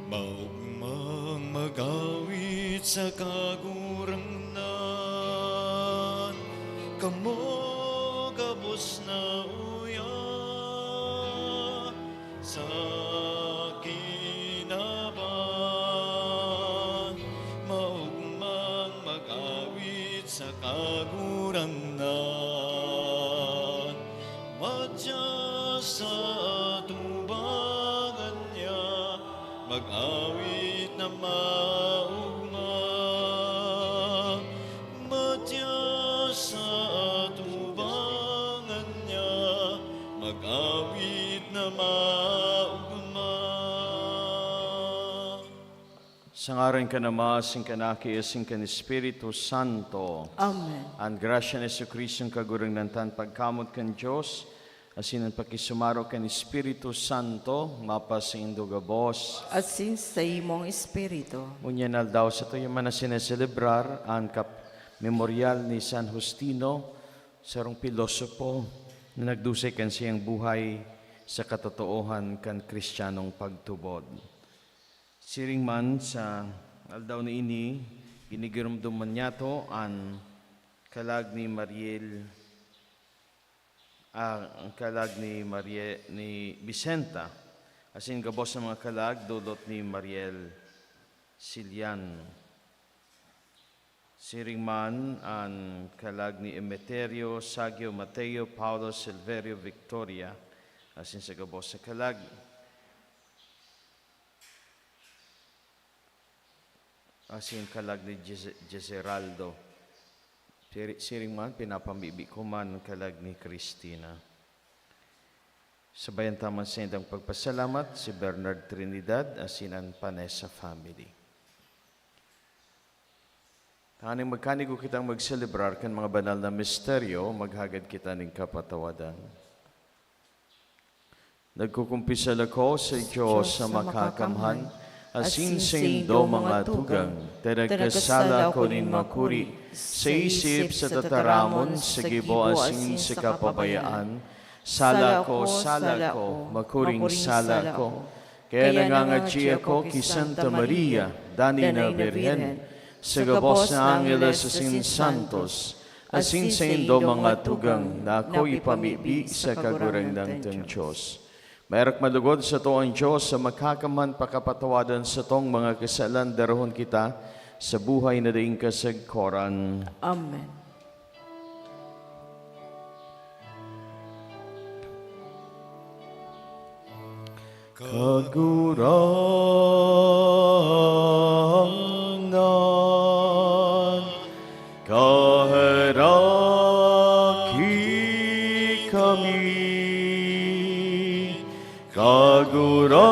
Maugmang magawit sa kagurangnan, kamo gabos na uya sa kinaban. Maugmang magawit sa kagurangnan, madya sa tubangan niya, mag-awit na maugma. Madya sa tubangan niya, mag-awit na maugma. Sangaran ka na Ama, sing kanaki, sing kan Espiritu Santo. Amen. Ang grasya ni Jesu-Kristo kagurang tan pagkamot kan Diyos, asin ang pakisumaro kan Espiritu Santo, mapas sa indugabos. At since sa imong espiritu, Unyan aldaw sa ito yung sineselebrar ang memorial ni San Justino, sarong pilosopo na nagdusay kan siyang buhay sa katotoohan kan Kristiyanong pagtubod. Siring man sa aldaw ni ini, ginigirumduman niya to ang kalag ni Mariel, ang kalag ni Vicenta, asin gabos ng mga kalag, dulot ni Mariel Silian. Siring man ang kalag ni Emeterio, Sagio, Mateo, Paulo, Silverio, Victoria, asin sa gabos sa kalag. Asin kalag ni Geseraldo. Siring man, pinapambibi ko man kalag ni Cristina. Sabayan taman sa indang pagpasalamat, si Bernard Trinidad, asin ang Panessa family. Tahaning magkanigo kitang magselebrar kan mga banal na misteryo, maghagad kita ng kapatawadan. Nagkukumpisal ako sa Diyos sa makakamhan, asin sa indo mga tugang, teragkasala ko nin makuri, sa isip sa tataramon, sa gibo asin sa kapabayaan, sala ko, makuring sala ko. Kaya nangangadji ako ki Santa Maria, dani na Birhen, sa gabos na Angeles asin Santos, asin sa indo mga tugang, na ako ipamibi sa kagurangdang ng Diyos. Mayroong malugod sa to ang Diyos sa makakaman pakapatawadan sa tong mga kasalan darahon kita sa buhay na daing kasagkoran. Amen. Kagurangan, kaharaki kami. Kagurangan,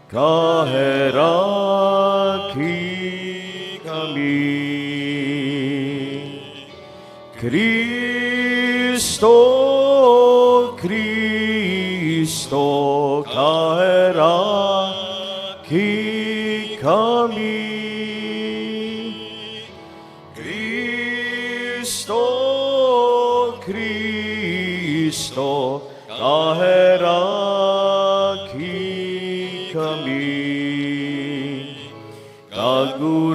kaheraki kami. Kristo, Kristo, kaheraki kami. Kristo, Kristo, kaheraki kami. Kagurangan,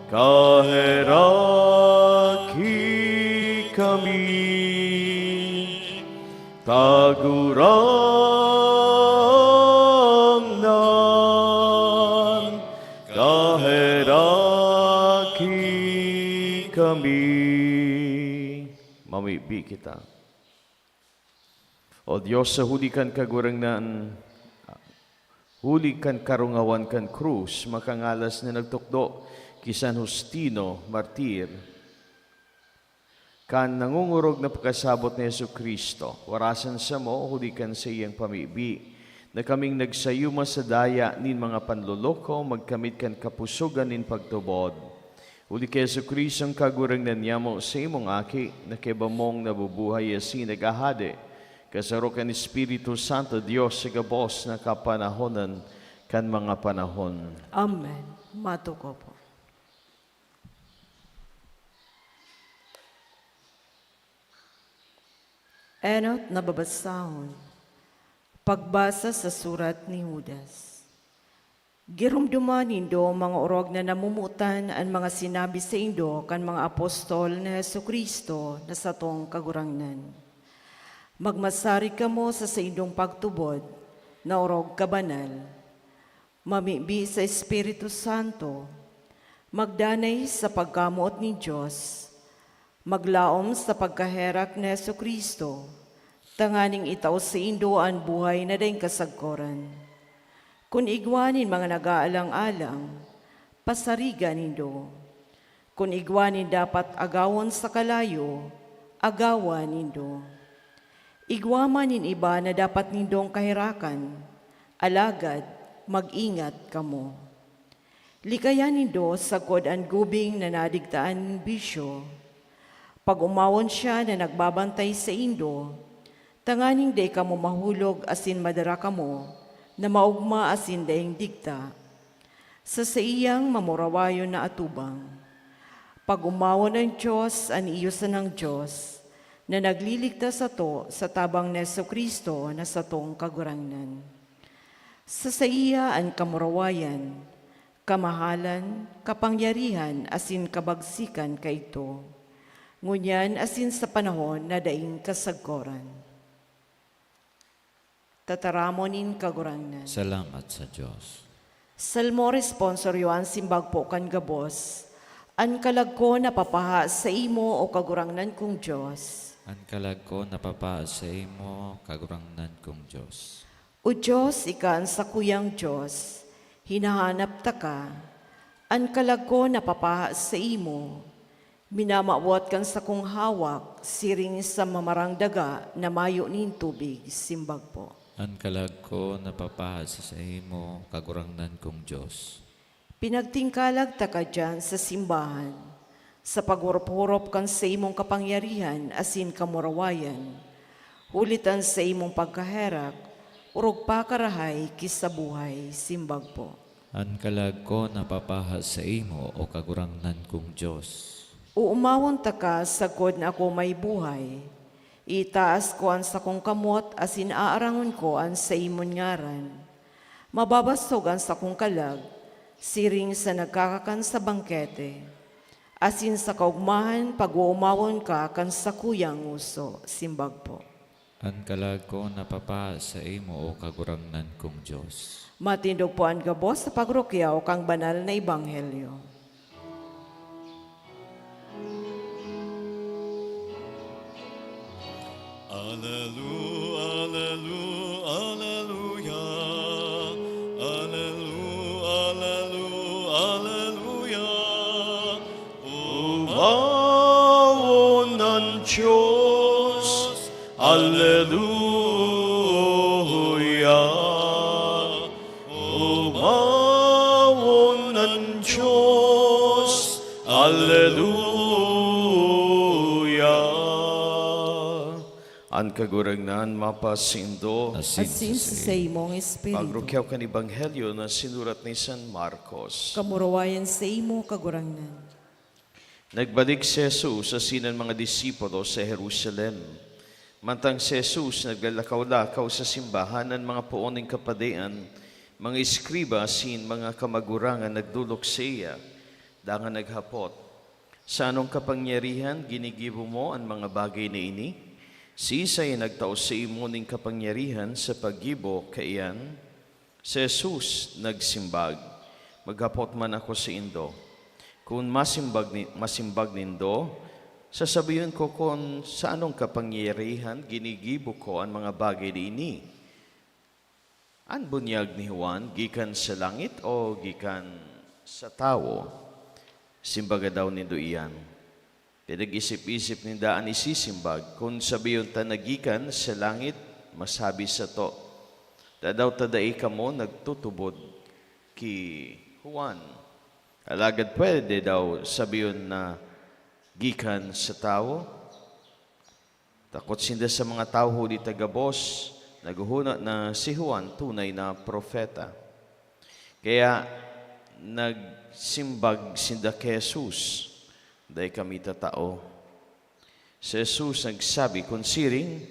kaheraki kami. Kagurangan, kaheraki kami. Mamibi kita. O Diyos, sa huli kan kagurangnan, huli kan karungawan kan krus, makangalas na nagtukdo ki San Justino, martir, kan nangungurog na pagkasabot ni Jesu-Kristo, warasan sa mo, huli kan sa iyang pamibi, na kaming nagsayuma sa daya nin mga panluloko, magkamit kan kapusugan nin pagtubod. Huli kay Jesu-Kristo ang kagurangnan niya mo sa imong aki, na kebamong nabubuhay asin nagahade, kasaro kan Espiritu Santo, Diyos sa gabos na kapanahonan kan mga panahon. Amen. Matuko po. Enot na babasahon. Pagbasa sa surat ni Judas. Girumduman nindo mga orog na namumutan ang mga sinabi sa indo kan mga apostol na Jesucristo na satong kagurangnan. Magmasari kamo sa indong pagtubod na orog kabanal. Mamibi sa Espiritu Santo. Magdanay sa pagkamuot ni Diyos. Maglaom sa pagkaherak ni Jesucristo. Tanganing itaw sa indo ang buhay na daing kasagkoran. Kung igwanin mga nag-aalang-alang, pasarigan nindo. Kung igwanin dapat agawon sa kalayo, agawan nindo. Igwaman nin iba na dapat nindong kahirakan, alagad mag-ingat kamo. Likayan nindo sa an gubing na nadigtaan ng bisyo. Pag umawon siya na nagbabantay sa indo, tanganing day kamo mahulog asin madara kamo, na maugma asin daing digta. Sa iyang mamurawayo na atubang. Pag umawon ng Diyos, an iyusan ng Diyos, na nagliligtas sa tabang ni Jesucristo na satong kagurangnan. Sa iya ang kamurawayan, kamahalan, kapangyarihan, asin kabagsikan kaito. Ngunyan asin sa panahon na daing kasagkoran. Tataramonin kagurangnan. Salamat sa Diyos. Salmo responsoryoan simbag po kan gabos, an kalagko na papaha sa imo o kagurangnan kong Diyos. Ang kalag ko napapa sa imo, kagurangnan kong Diyos. O Diyos, ikan sa kuyang Diyos, hinahanap ta ka, an kalagko na papaha sa imo, minamawat kan sa kong hawak, siring sa mamarang daga na mayo nin tubig, simbag po. Ang kalag ko napapahas sa imo, kagurangnan kong Diyos. Pinagtingkalag ta ka dyan sa simbahan, sa pagurop-hurop kan sa imong kapangyarihan, asin kamurawayan, hulitan sa imong pagkaherak, urog pa karahay kisa buhay, simbag po. Ang kalag ko napapahas sa imo, o kagurangnan kong Diyos. Uumawon ta ka sagod na ako may buhay, itaas ko ang sa kong kamot asin aarangon ko ang sa imon ngaran. Mababastog ang sa kong kalag, siring sa nagkakakan sa bangkete. Asin sa kaugmahan pag-uumawon ka kan sa kuyang uso, simbag po. Ang kalag ko napapahas sa imo, o kagurangnan kong Diyos. Matindog po ang gabos sa pagrukyaw kang banal na ebanghelyo. Alleluia, alleluia, alleluia, alleluia, alleluia. Umawon ng Diyos, alleluia. Umawon ng Diyos, alleluia. An kagurangnan mapasindo, Asin sa imong espiritu, pagrukyaw kan Ebanghelyo na sinurat ni San Marcos. kamurawayan sa imo kagurangnan. Nagbalik si Jesus sa sinan mga disipulo sa Jerusalem. Mantang si Jesus naglalakaw-lakaw sa simbahan ng mga puoning kapadian, mga iskriba sin mga kamagurangan nagdulok sa iya, dangan naghapot. Sa anong kapangyarihan ginigibo mo ang mga bagay na ini? Si Isay nagtao sa imo ning kapangyarihan sa paggibo kaiyan. Si Jesus nagsimbag, maghapot man ako sa indo. Kung masimbag nindo, sasabihin ko kung sa anong kapangyarihan ginigibo ko ang mga bagay ini. An bunyag ni Juan, gikan sa langit o gikan sa tao? Simbaga daw nindo iyan. Pinag-isip-isip ni daan isisimbag, kung sabiyon ta nagikan sa langit, masabi sa to. Tadaw tadai ka mo nagtutubod ki Juan. Alagad pwede daw sabiyon na gikan sa tao. Takot sinda sa mga tao huli tagabos, naguhuna na si Juan tunay na propeta. Kaya nagsimbag sinda kay Jesus, dahil kami tatao. Si Jesus nagsabi, kung siring,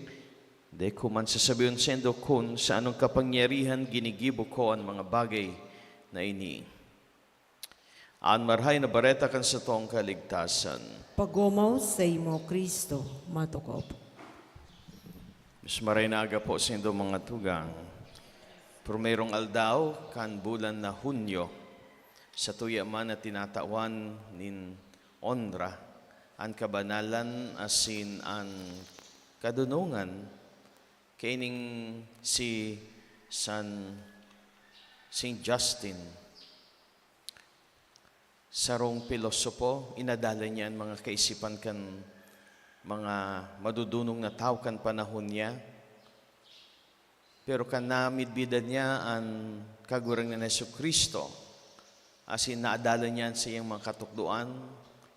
De kuman sasabihin sendo kun sa anong kapangyarihan ginigibo ko ang mga bagay na ini. An marhay na bareta kan sa tong kaligtasan. Pagumaw sa imo, Kristo, matukop. Mas maray na aga po sendo mga tugang. Primerong aldaw kan bulan na Hunyo sa tuya man na tinatawan nin Ondra ang kabanalan asin ang kadunungan kaining si Saint Justin. Sarong pilosopo, inadala niya ang mga kaisipan kan mga madudunong na tao kan panahon niya. Pero kan namidbidan niya ang kagurang na Jesucristo, asin naadala niya sa iyang mga katukduan,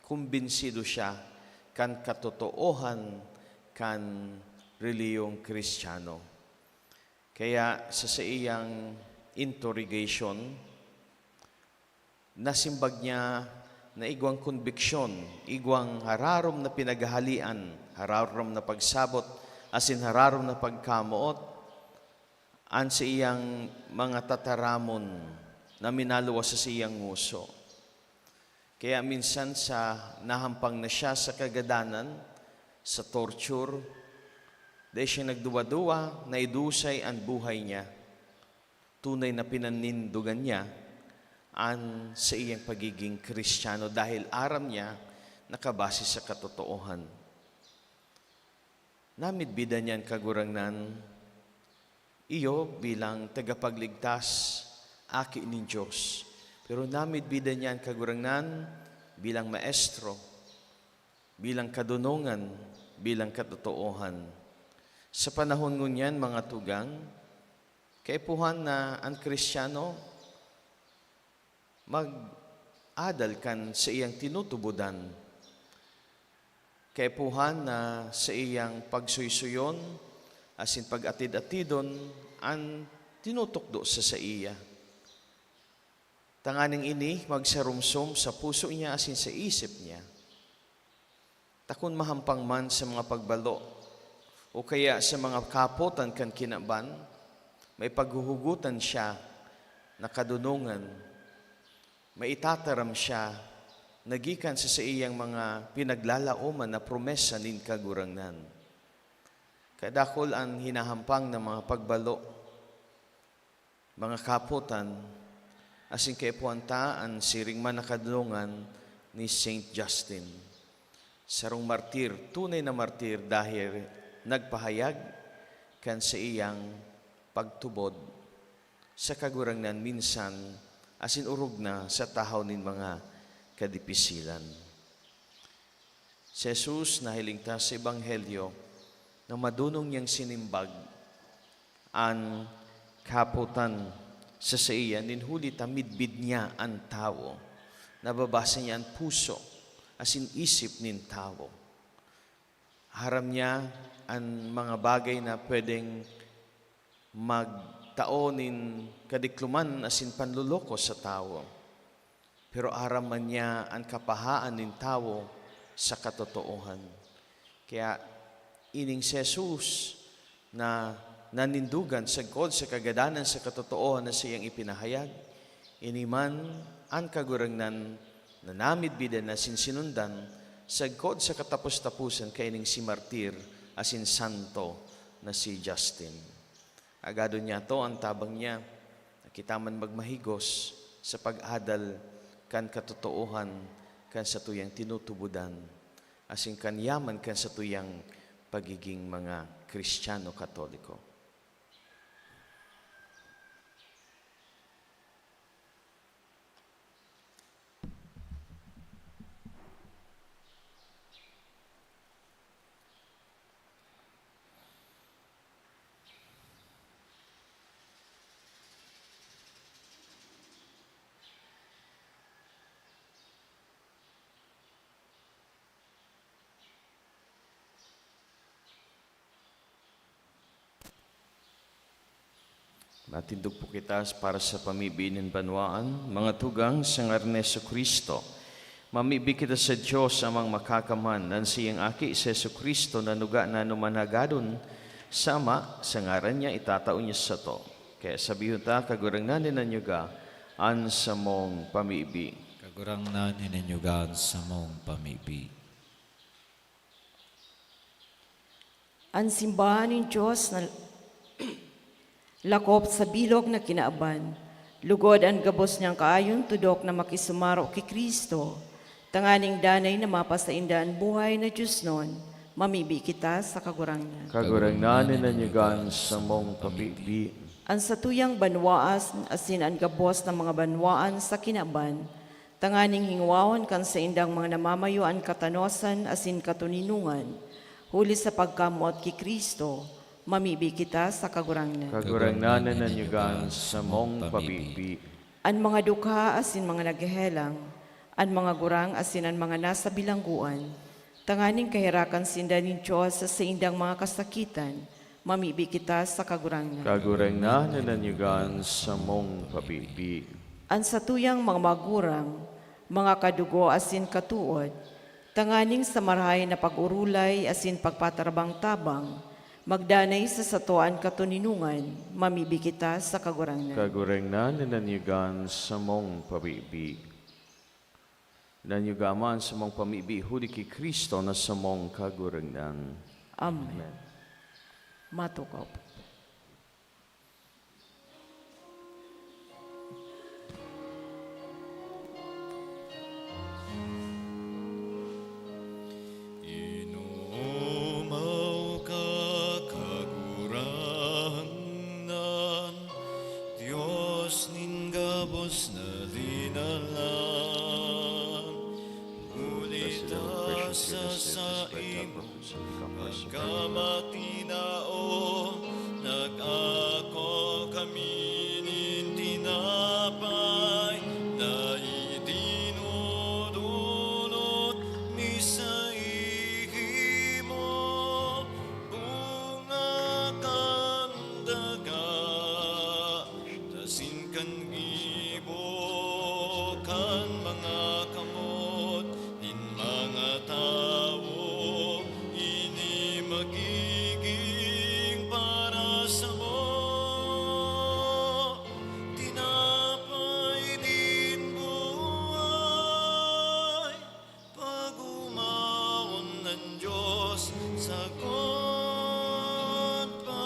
kumbinsido siya kan katotoohan kan reliyong Kristiyano. Kaya sa iyang interrogation, nasimbag niya na igwang konbiksyon, igwang hararom na pinaghahalian, hararom na pagsabot, asin hararom na pagkamuot, an sa iyang mga tataramon na minaluwas sa iyang nguso. Kaya minsan sa nahampang na siya sa kagadanan, sa torture, dahil siya nagduwa-duwa, naidusay ang buhay niya. Tunay na pinanindugan niya ang sa iyang pagiging Kristiyano dahil aram niya nakabase sa katotoohan. Namidbida niyan kagurangnan, iyo bilang tagapagligtas, aki ni Diyos. Pero namidbida niyan kagurangnan bilang maestro, bilang kadunungan, bilang katotoohan. Sa panahon ngunyan, mga tugang, kaipuhan na ang Kristiyano mag-adal kan sa iyang tinutubudan. Kaipuhan na sa iyang pagsuysuyon, asin pag-atid-atidon, ang tinutukdo sa iya. Tanganing ini, magsarumsom sa puso niya asin sa isip niya. Takon mahampang man sa mga pagbalo, o kaya sa mga kapotan kan kinaban, may paghuhugutan siya na kadunungan, may itataram siya, nagikan sa iyang mga pinaglalauman na promesa nin kagurangnan. Kadakol ang hinahampang ng mga pagbalo, mga kapotan, asin kaipuanta ang siring man na kadunungan ni Saint Justin. Sarong martir, tunay na martir dahil nagpahayag kan sa iyang pagtubod sa kagurangnan minsan asin urog na sa tahaw nin mga kadipisilan. Si Jesus nahilingta sa Ebanghelyo na madunong niyang sinimbag ang kaputan sa iya ninhuli tamidbid niya ang tao, nababasa niya ang puso asin isip nin tao. Haram niya ang mga bagay na pwedeng magtaonin kadikluman asin panluloko sa tao. Pero araman niya ang kapahaan ng tao sa katotoohan. Kaya ining si Jesus na nanindugan sagkod sa kagadanan sa katotoohan na siyang ipinahayag, iniman ang kagurangnan na namidbidan na sinsinundan sagkod sa katapos-tapusan kaining si martir asin santo na si Justin. Agado niya to ang tabang niya, kita man magmahigos sa pag-adal kan katotoohan kan sa tuyang tinutubudan, asin kan yaman kan sa tuyang pagiging mga Kristiyano Katoliko. Matindog po kita para sa pamibinin banwaan, mga tugang sa ngaran ni Jesucristo. Mamibi kita sa Diyos amang makakaman, nan siyang aki sa Jesucristo na nuga na numanagadon, Sama, sa ngaran niya itatao niya sa to. Kaya sabihin ta, kagurangnan ninyo ga, an sa mong pamibi. Kagurangnan hininyogan sa mong pamibi. Ang simbahan ng Diyos na lakop sa bilog na kinaaban, lugod ang gabos niyang kaayon tudok na makisumaro kay Kristo, tanganing danay na mapasaindaan buhay na Diyos nun, mamibi kita sa kagurangnan. Kagurangnan ninyo ga, sa mong pamibi. Ang satuyang banwaas, asin ang gabos ng mga banwaan sa kinaban, tanganing hingwawan kan sa indang mga namamayuan katanosan asin katuninungan, huli sa pagkamot kay Kristo, mamibi kita sa kagurangnan. Kagurangnan ninyo ga, sa mong pamibi. Ang mga dukha asin mga naghehelang, ang mga gurang asin ang mga nasa bilangguan, tanganing kahirakan sinda ni Diyos sa indang mga kasakitan, mamibi kita sa kagurangnan. Kagurangnan ninyo ga, sa mong pamibi. Ang satuyang mga magurang, mga kadugo asin katuod, tanganing sa marahay na pag-urulay asin pagpatarabang-tabang, magdanay sa satuan katuninungan, mamibi kita sa kagurangnan. Kagurangnan ninyo ga, sa mong pamibi. Nanyugaman sa mong pamibi, huli kay Kristo na sa mong kagurangnan. Amen. Matukaw po. Inumaw ka kagurangnan, Diyos nin gabos na dinalan. Ulita sa imo, pagkamatinao, nag-ako kami nin tinapay, na idinudulot ni sa ihimo, bunga kandaga, tasin kan ibo, kan mga kamot, nin mga tao, ini magiging para sa mo. Tinapay din buhay, pag-umawon ng Diyos, sagot pa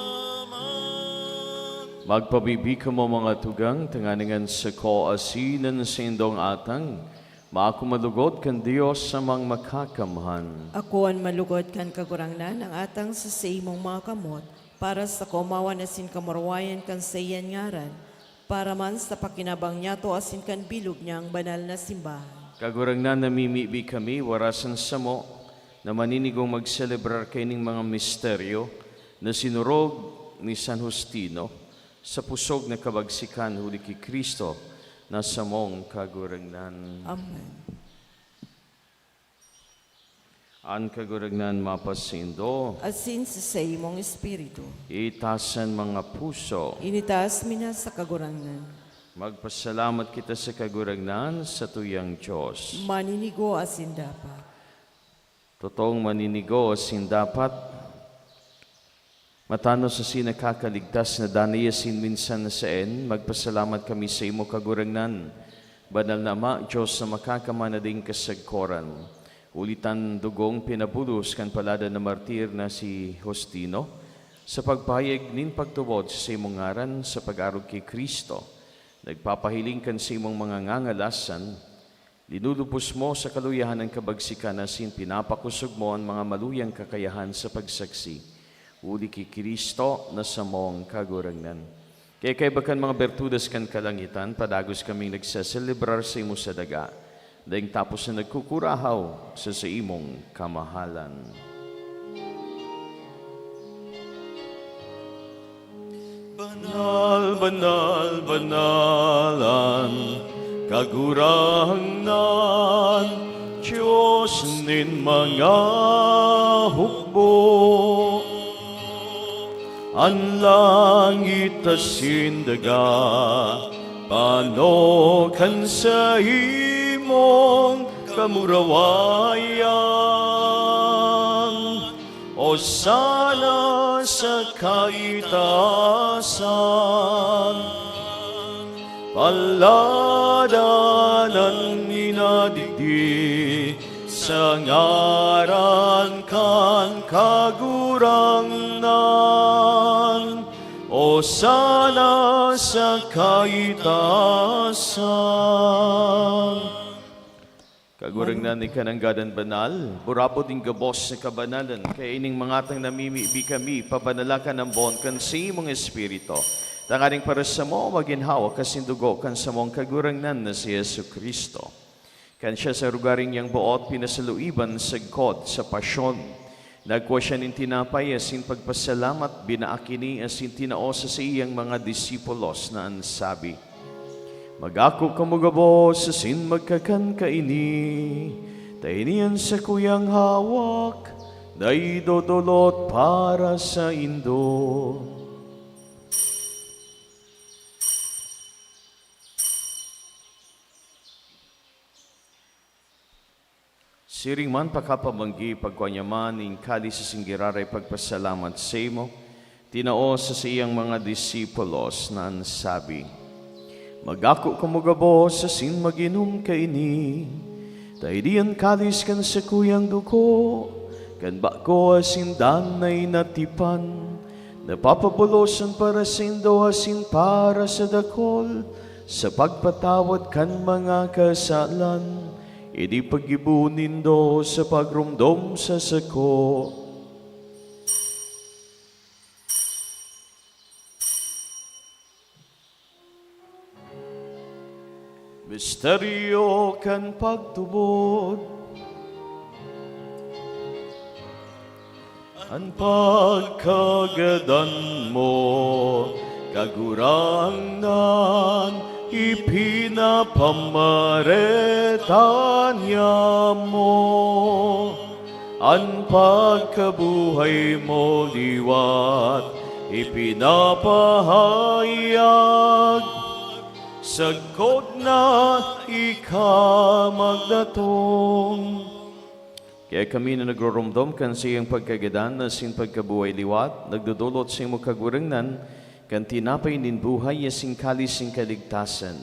man. Magpabibi ka mo mga tugang, tanganingan sa ko asinan sa indong atang, maakumalugod kan Diyos sa mga makakamhan. Ako ang malugod kan kagurangnan ang atang sa imong mga kamot, para sa kumawan asin kamarwayan kan sa iyan ngaran, para man sa pakinabang niya to asin kan bilog niyang banal na simbahan. Kagurangnan namimibi kami, warasan sa mo, na maninigong magselebrar kaining mga misteryo na sinurog ni San Justino sa pusog na kabagsikan huli kay Kristo na sa mong kagurangnan. Amen. An kagurangnan mapasindo, Asin sa imong espiritu, itasan mga puso. initaas mina sa kagurangnan. Magpasalamat kita sa kagurangnan sa tuyang Diyos. Maninigo asin dapat. Totoong maninigo sin dapat matano sa sinakakaligtas na danayasin minsan na saen, magpasalamat kami sa imo kagurangnan. Banal na Ama, Diyos na makakamanading kasagkoran. Ulitan dugong pinabulos kan palada na martir na si Justino sa pagpahayag nin pagtubod sa imong ngaran sa pag-arog kay Kristo. Nagpapahiling kan sa imong mga ngangalasan, linulubos mo sa kaluyahan ng kabagsikan asin pinapakusog mo ang mga maluyang kakayahan sa pagsaksi. Uli kay Kristo na sa mong kagurangnan. Kaya kaibakan mga bertudas kan kalangitan, padagos kaming nagsaselebrar sa imo sa daga, daing tapos na nagkukurahaw sa imong kamahalan. Banal, banal, banalan, kagurangnan, Diyos nin mga hukbo. Ang langit asin daga, panokan sa imong kamurawayan. O o sana sa kaitaasan. Paladanan inadigdi sa ngaran kan kagurangnan. O sana sa kaitaasan. Kagurangnan ni kananggadan banal, burabo ding gabos na kabanalan, kaya ining mangatang namimibi kami, pabanalakan ng bon kan sa imong espiritu. Tangaring para sa mo, maginhawa kasindugo kan sa mong kagurangnan na si Yesu Kristo. Kan siya sa rugaring yang buot, pinasaluiban sa God sa pasyon. Nagkuha siya nin tinapay, asin pagpasalamat, binaakini, asin tinaosa sa iyang mga disipulos na ansabi, Mag-ako kamugabos, asin magkakan kaini, tainian sa kuyang hawak, na idodolot para sa indo. Siring man pakapamanggi pagkanyaman ing kali sa singgiraray pagpasalamat sa imo, tinaos sa iyang mga disipulos na ansabi, Mag-ako kamugabos asin maginom kaini, taidian kalis kan sa kuyang duko, kan bako asin danay natipan, napapabulosan para sa indo asin para sa dakol, sa pagpatawad kan mga kasalan, Idi pagibunin do sa pagrumdom sa sako. Misteryo kan pagtubod, ang pagkagadan mo, kagurangnan, ipinapamaretaanya mo, ang pagkabuhay mo liwat, ipinapahayag, sagkod na ikamagdatong. Kaya kami na nagroromdom kan sa iyang pagkagadan na sin pagkabuhay liwat, nagdudulot sa iyong kagurangnan, kan tinapay nin buhay yasing kalis sing kaligtasan.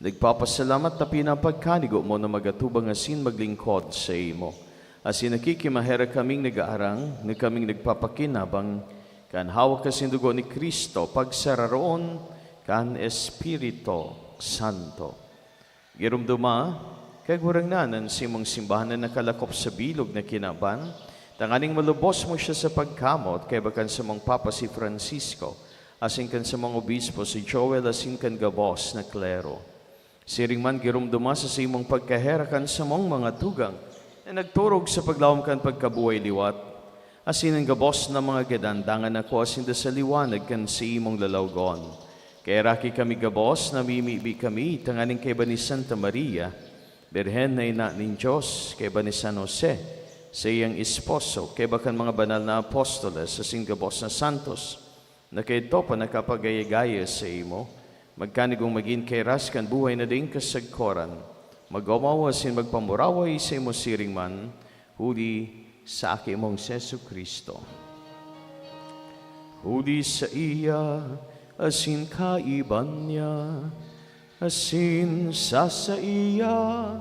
Nagpapasalamat na pinapagkanigo mo na magatubang asin maglingkod sa imo. Asin nakikimahera kaming nag-aarang, na kaming nagpapakinabang, kan hawak kasin dugo ni Kristo, pagsararoon, kan Espiritu Santo. Girumduma, kagurangnanan si mong simbahan na nakalakop sa bilog na kinaban, tanganing malubos mo siya sa pagkamot, kaya bakan sa mong Papa si Francisco, asin kan sa mga obispo si Joel, asin kan gabos na klero. Siring man girumduma sa simong pagkaherakan sa mong mga tugang na nagturog sa paglawam kan pagkabuhay liwat, asin ang gabos na mga gadandangan ako asin da sa liwanag kan si imong lalawgon. Kaya raki kami gabos, namimibi kami, tanganing kay ba ni Santa Maria, Birhen na ina ning Diyos, kay ba ni San Jose, sa iyang esposo, kay bakan mga banal na apostoles, sa singgabos na santos, na kay ito pa nakapagayagaya sa imo, magkanigong maging kay raskan buhay na din kasagkoran, magawawasin magpamuraway sa imo siring man, huli sa aki mong Sesu Kristo. Huli sa iya, asin kaiban niya, asin sa iya,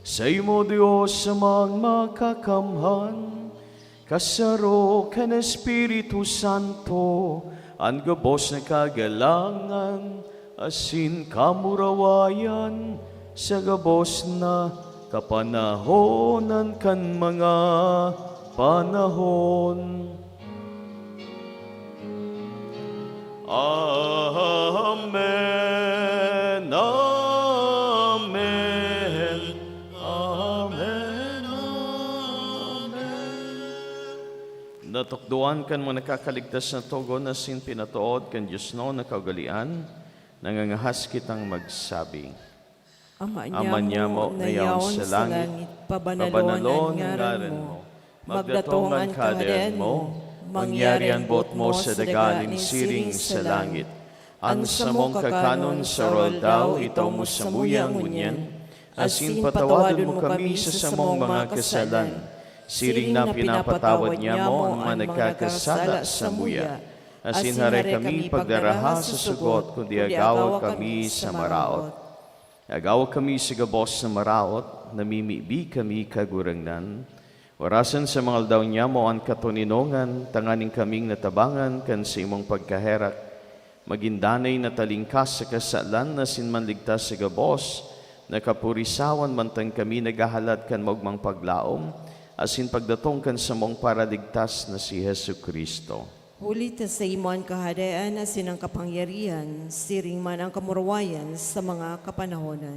sa imo Diyos sa makakamhan, kasaro kan Espiritu Santo, ang gabos na kagalangan, asin kamurawayan, sa gabos na kapanahonan kan mga panahon. Amen, amen, amen, amen. Natukduan kan mga nakakaligtas na togo na sin pinatuod kan Diyos no na kaugalian, nangangahas kitang magsabi. Ama niya mo, na yaon sa langit, pabanalon ang ngaran mo, magdatong ang kaharian mo, mangyari ang bot mo sa daganing siring sa langit. Ang samong kakanon sa roldaw, itaw mo sa muyang ngunyan, asin patawadon mo kami sa samong mga kasalan, siring na pinapatawad niya mo ang mga nagkakasala sa muya. Asin hare kami pagdaraha sa sugot, kundi agawa kami sa maraot. Agawa kami sa gabos sa maraot, namimibi kami kagurangnan. Warasan sa mga aldaw niya mo ang katuninongan, tanganing kaming natabangan kan sa imong pagkaherak. Magindanay na talingkas sa kasalan na sinmanligtas sa gabos, nakapurisawan mantang kami nagahalad kan mogmang paglaom, asin pagdatong kan sa mong paraligtas na si Hesu Kristo. Huli ta sa imo ang kahadayaan asin ang kapangyarihan, siring man ang kamurawayan sa mga kapanahonan.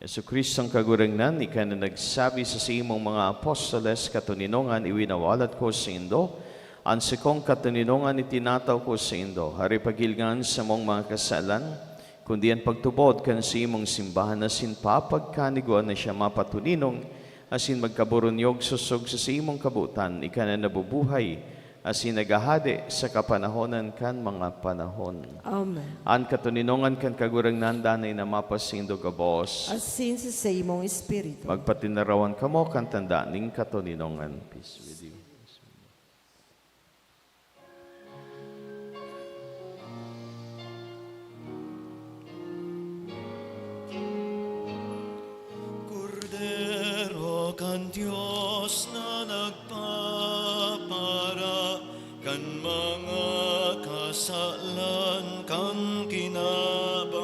Hesu Kristo ang kagurangnan, ika na nagsabi sa imong mga apostoles, katuninongan iwinawalat ko sa indo, ang sikong katuninongan itinataw ko sa indo, hari pagilngan sa mong mga kasalan, kundi ang pagtubod kan sa imong simbahan asin papagkaniguan na siya mapatuninong, asin magkaburunyog susog sa imong kabutan, ika na nabubuhay, asin nagahade sa kapanahonan kan mga panahon. Amen. An katuninongan kan kagurangnan danay na mapasindo gabos, Asin sa imong espiritu. magpatinarawan kamo kan tanda ning katuninongan. Peace with you. Cordero kan Diyos na nagpapara kan mga kasalan kan kinaban.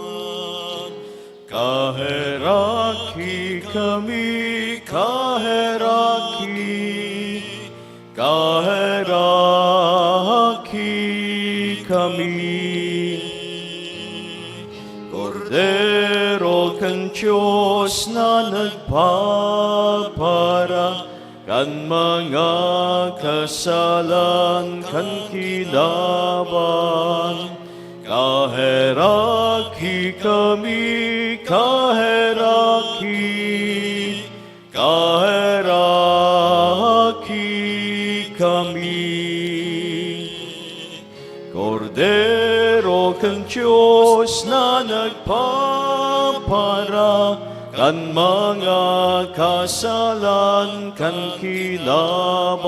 Kaheraki kami, kaheraki, kaheraki kami. Cordero kan Diyos na nagpapara kan mga kasalan kan kinaban. Kaheraki kami, kaheraki, kaheraki kami. Cordero kang Diyos na nagpapara kan mga kasalan kan kinaban.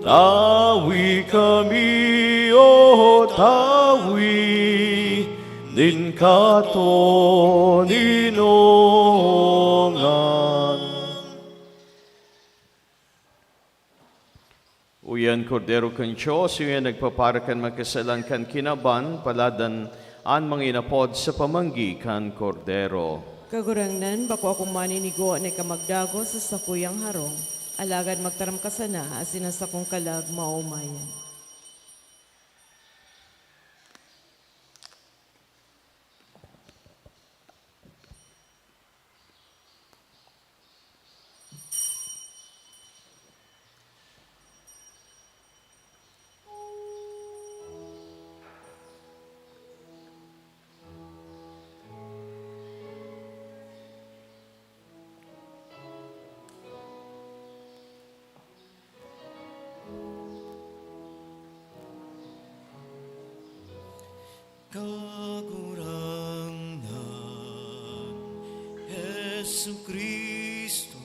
Tawi kami, o tawi, din katuninongan. Uyan Cordero kan Diyos, uyan nagpapara kan magkasalan kan kinaban, paladan an mga inapod sa pamanggi kan Cordero. Kagurangnan, bako akong maninigo na kamagdago sa sakuyang harong, alagad magtaram ka sana, asin ang sakong kalag maumayan. Kagurangnan, Hesu Kristo,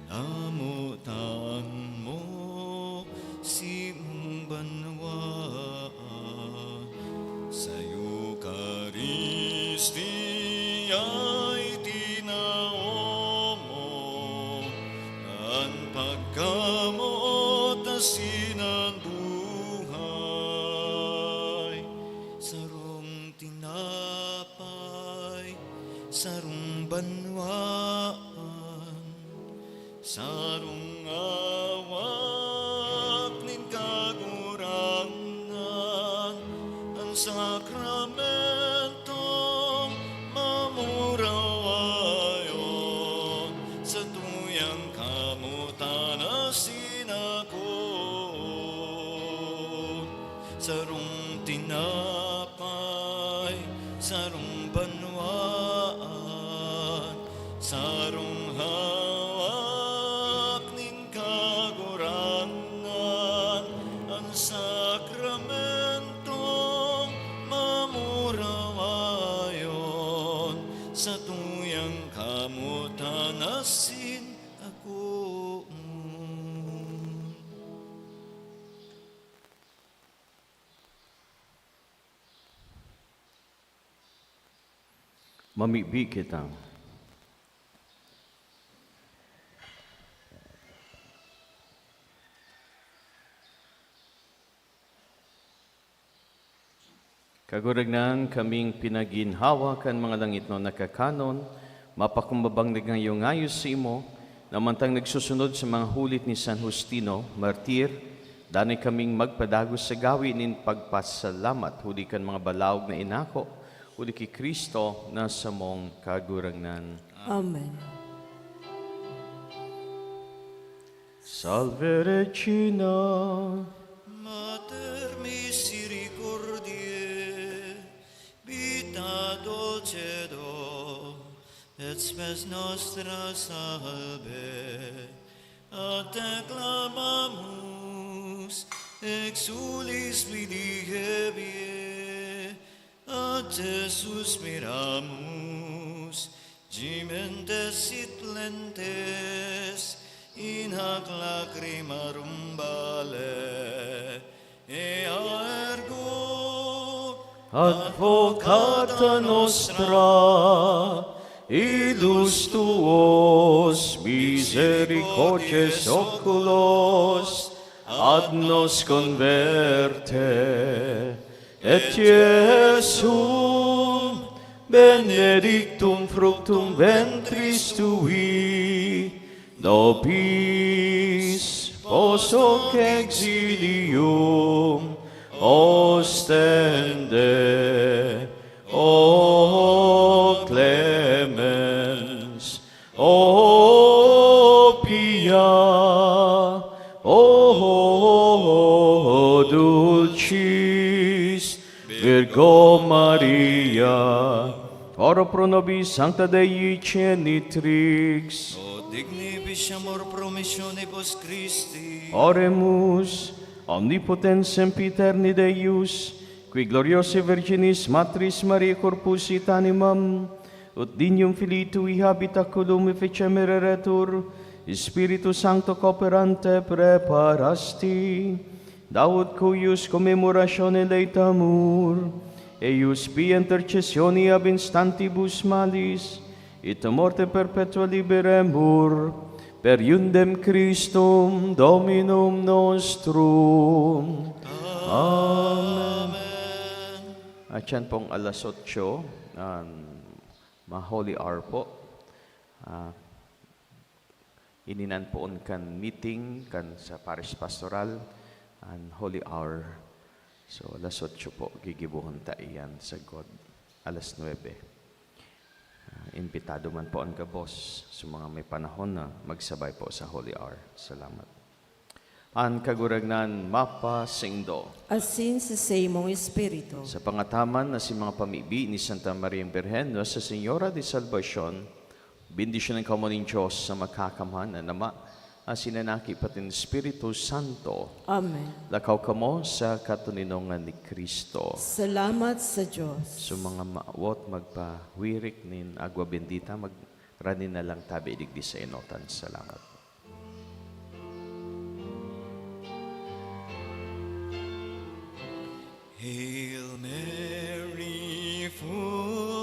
namutan mo si mong banwa, sa'yo Karisti ay tinao mo, ang pagkamot na sinang buhay. Sarong tinapay, sarong banwaan, sarong awak nin kagurangan, ang sakramentong mamurawayon, sa tuyang kamutan na sinakon. Sarong tinapay, sarong banwaan, sarong hawak ning kagurangan, ang sakramentong mamurawayon, sa tuyang kamutan asin ko. Mamibi kita. Kaguragnan kaming pinaginhawa kan mga langit no nakakanon, mapakumbabang ngayong ayos sa imo, namantang nagsusunod sa mga hulit ni San Justino, martir, danay kaming magpadagos sa gawin nin pagpasalamat, huli kan mga balaog na inako, huli ki Kristo na sa mong kaguragnan. Amen. Salve Regina, Mater misericordiae, vita dulcedo, et spes nostra salve, a te clamamus, exulis vidicebie, a te suspiramus, gementes sit lentes, in hac lacrimarum vale, ea ergo Advocata nostra, ilus tuos misericordies oculos, ad nos converte, et Iesum benedictum fructum ventris tui, nobis posoc exilium ostende, o clemens, o pia, o dulcis Virgo Maria, oro pro nobis sancta Dei genitrix, o dignibus amor promissionibus Christi, oremus, omnipotens sempiterni Deus, qui gloriosae Virginis Matris Mariae corpus et animam, ut dignum Filii Tui habitaculum efficemeretur, Spiritus Sancto cooperante preparasti, Daud cuius commemoratione leitamur, eius pia intercessioni ab instantibus malis, et a morte perpetua liberemur, per iundem Christum Dominum nostrum. Amen. At yan pong alas 8, ma-holy hour po. Ininan poon kan meeting kan sa parish pastoral and holy hour. So alas 8 po, gigibuhan ta iyan sa God. Alas 9. Imbitado man po ang kabos sa mga may panahon na magsabay po sa holy hour. Salamat. Ang kaguragnan mapa singdo. Asin sa imong espiritu. Sa pangataman na si mga pamibi ni Santa Maria Birhen sa Senyora de Salvacion, bendisyon ng kamuning Diyos sa makakamhan na nama, asinanaki patin Espiritu Santo. Amen. Lakaw kamo sa katuninongan ni Kristo. Salamat sa Diyos. Sa mga maawot magpawirik nin agwa bendita, magranin na lang tabi digdi sa inotan. Salamat. Hail Mary, full